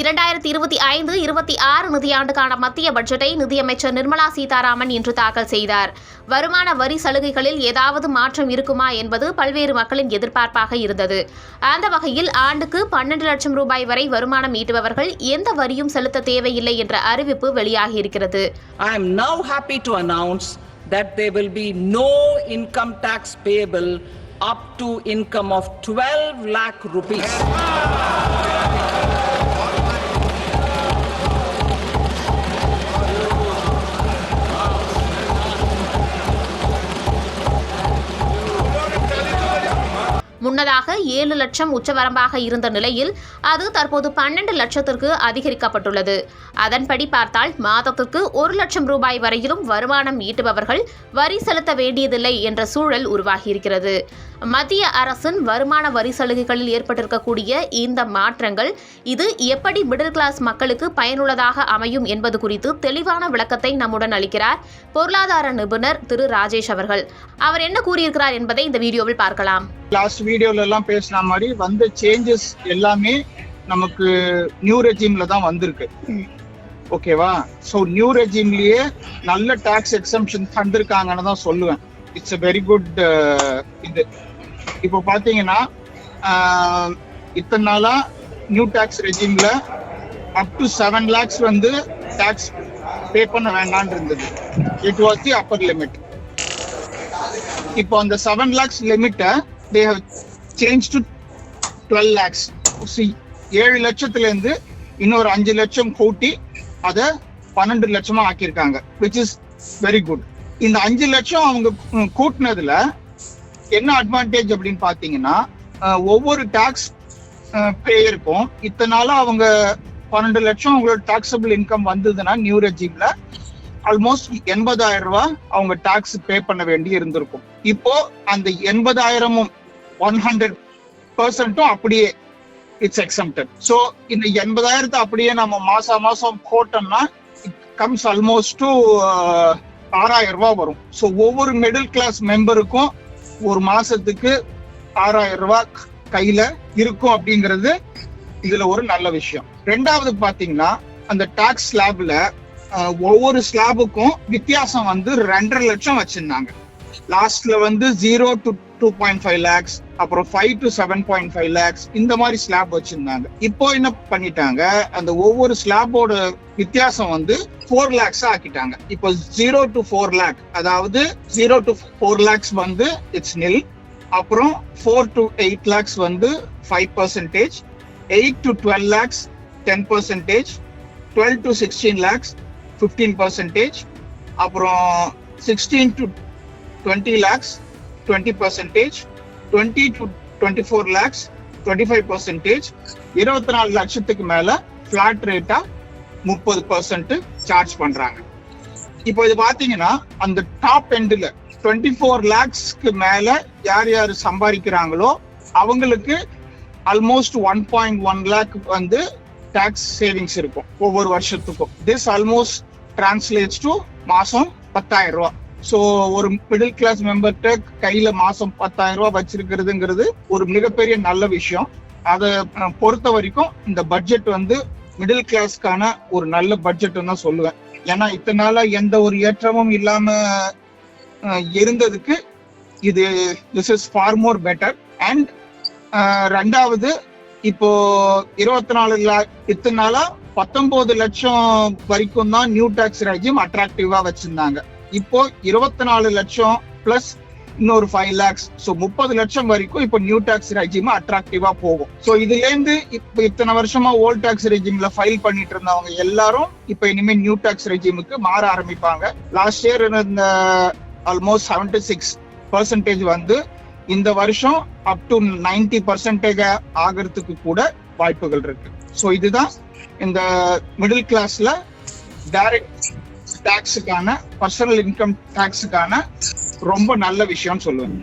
2025-26 நிதியாண்டுக்கான மத்திய பட்ஜெட்டை நிதியமைச்சர் நிர்மலா சீதாராமன் இன்று தாக்கல் செய்தார். வருமான வரி சலுகைகளில் ஏதாவது மாற்றம் இருக்குமா என்பது பல்வேறு மக்களின் எதிர்பார்ப்பாக இருந்தது. அந்த வகையில் ஆண்டுக்கு 12 லட்சம் ரூபாய் வரை வருமானம் ஈட்டுபவர்கள் எந்த வரியும் செலுத்த தேவையில்லை என்ற அறிவிப்பு வெளியாகியிருக்கிறது. I am now happy to announce that there will be no income tax payable up to income of 12 lakh rupees. முன்னதாக 7 லட்சம் உச்சவரம்பாக இருந்த நிலையில் அது தற்போது 12 லட்சத்திற்கு அதிகரிக்கப்பட்டுள்ளது. அதன்படி பார்த்தால் மாதத்திற்கு 1 லட்சம் ரூபாய் வரையிலும் வருமானம் ஈட்டுபவர்கள் வரி செலுத்த வேண்டியதில்லை என்ற சூழல் உருவாகியிருக்கிறது. மத்திய அரசின் வருமான வரி சலுகைகளில் ஏற்பட்டிருக்கக்கூடிய இந்த மாற்றங்கள் இது எப்படி மிடில் கிளாஸ் மக்களுக்கு பயனுள்ளதாக அமையும் என்பது குறித்து தெளிவான விளக்கத்தை நம்முடன் அளிக்கிறார் பொருளாதார நிபுணர் திரு ராஜேஷ் அவர்கள். அவர் என்ன கூறியிருக்கிறார் என்பதை இந்த வீடியோவில் பார்க்கலாம். லாஸ்ட் வீடியோல எல்லாம் பேசின மாதிரி வந்த சேஞ்சஸ் எல்லாமே நமக்கு நியூ ரெஜிம்ல தான் வந்திருக்கு. ஓகேவா? ஸோ நியூ ரெஜிம்லயே நல்ல டாக்ஸ் எக்ஸம்ஷன் தந்திருக்காங்கன்னு தான் சொல்லுவேன். இட்ஸ் a வெரி குட் இது. இப்போ பாத்தீங்கன்னா இத்தனை நாளா நியூ டாக்ஸ் ரெஜிம்ல அப் டு 7 lakhs வந்து டாக்ஸ் பே பண்ண வேண்டாம்னு இருந்தது. It was the upper limit. இப்போ அந்த 7 lakhs லிமிட்டை they have changed to 12 lakhs. See, 7 லட்சத்துல இருந்து இன்னொரு 5 லட்சம் கூட்டி அதை 12 லட்சமா ஆக்கியிருக்காங்க, which is very good. இந்த 5 லட்சம் அவங்க கூட்டினதுல என்ன அட்வான்டேஜ் அப்படின்னு பாத்தீங்கன்னா, ஒவ்வொரு டாக்ஸ் பேயருக்கும் இத்தனை நாளா அவங்க 12 லட்சம் அவங்களோட டாக்ஸபிள் இன்கம் வந்ததுன்னா நியூ ரெஜிம்ல ஆல்மோஸ்ட் 80,000 ரூபாய் அவங்க டாக்ஸ் பே பண்ண வேண்டி இருந்திருக்கும். இப்போ அந்த 80,000 100% அப்படியே இட்ஸ் எக்ஸம்ப்டட். ஸோ இந்த 80,000 அப்படியே நம்ம மாசம் போட்டோம்னா இட் கம்ஸ் ஆல்மோஸ்ட் டு 6,000 ரூபாய் வரும். ஸோ ஒவ்வொரு மிடில் கிளாஸ் மெம்பருக்கும் ஒரு மாசத்துக்கு 6,000 ரூபாய் கையில இருக்கும் அப்படிங்கிறது இதுல ஒரு நல்ல விஷயம். ரெண்டாவது பாத்தீங்கன்னா அந்த டாக்ஸ் ஸ்லாப்ல ஒவ்வொரு ஸ்லாபுக்கும் வித்தியாசம் வந்து 2.5 லட்சம் வச்சிருந்தாங்க. லாஸ்ட்ல வந்து 0 to 2.5 lakhs, அப்புறம் 5 to 7.5 lakhs இந்த மாதிரி ஸ்லாப் வச்சிருந்தாங்க. இப்போ என்ன பண்ணிட்டாங்க, அந்த ஒவ்வொரு ஸ்லாபோட வித்தியாசம் வந்து 4 lakhs ஆக்கிட்டாங்க. இப்போ 0 to 4 lakh, அதாவது 0 to 4 lakhs வந்து இட்ஸ் nil. அப்புறம் 4 to 8 lakhs வந்து 5%, 8 to 12 lakhs 10%, 12 to 16 lakhs 15%, அப்புறம் 16 to 20 lakhs 20%, 20 to 24 lakhs 25%, 24 லட்சத்துக்கு மேல பிளாட் ரேட்டா 30% சார்ஜ் பண்றாங்க. இப்போ இது பாத்தீங்கன்னா அந்த டாப் எண்ட்ல 24 lakhsக்கு மேல யார் யார் சம்பாதிக்கிறாங்களோ அவங்களுக்கு ஆல்மோஸ்ட் 1.1 lakh வந்து டாக்ஸ் சேவிங்ஸ் இருக்கும் ஒவ்வொரு வருஷத்துக்கும். திஸ் ஆல்மோஸ்ட் டிரான்ஸ்லேட்ஸ் டு மாசம் 10,000 ரூபாய். ஸோ ஒரு மிடில் கிளாஸ் மெம்பர்கிட்ட கையில மாசம் 10,000 ரூபாய் வச்சிருக்கிறதுங்கிறது ஒரு மிகப்பெரிய நல்ல விஷயம். அதை பொறுத்த வரைக்கும் இந்த பட்ஜெட் வந்து மிடில் கிளாஸ்க்கான ஒரு நல்ல பட்ஜெட் தான் சொல்லுவேன். ஏன்னா இத்தனை நாளா எந்த ஒரு ஏற்றமும் இல்லாம இருந்ததுக்கு இது this is for more better. And ரெண்டாவது இப்போ 24 இத்தனை நாளா 19 லட்சம் வரைக்கும் தான் நியூ டாக்ஸ் ரெஜிம் அட்ராக்டிவா வச்சிருந்தாங்க. இப்போ 24 லட்சம் பிளஸ் இன்னொரு 5 lakhs, ஸோ 30 லட்சம் வரைக்கும் இப்போ நியூ டாக்ஸ் ரெஜிம் அட்ராக்டிவா போகும். ஸோ இதுல இருந்து இப்போ இத்தனை வருஷமா ஓல்ட் டாக்ஸ் ரெஜிம்ல ஃபைல் பண்ணிட்டு இருந்தவங்க எல்லாரும் இப்போ இனிமே நியூ டாக்ஸ் ரெஜிமுக்கு மாற ஆரம்பிப்பாங்க. லாஸ்ட் இயர் இந்த ஆல்மோஸ்ட் 76% வந்து இந்த வருஷம் அப் டு 90% ஆகிறதுக்கு கூட வாய்ப்புகள் இருக்கு. ஸோ இதுதான் இந்த மிடில் கிளாஸ்ல டைரக்ட் டாக்ஸுக்கான பர்சனல் இன்கம் டாக்ஸுக்கான ரொம்ப நல்ல விஷயம்னு சொல்லுவேன்.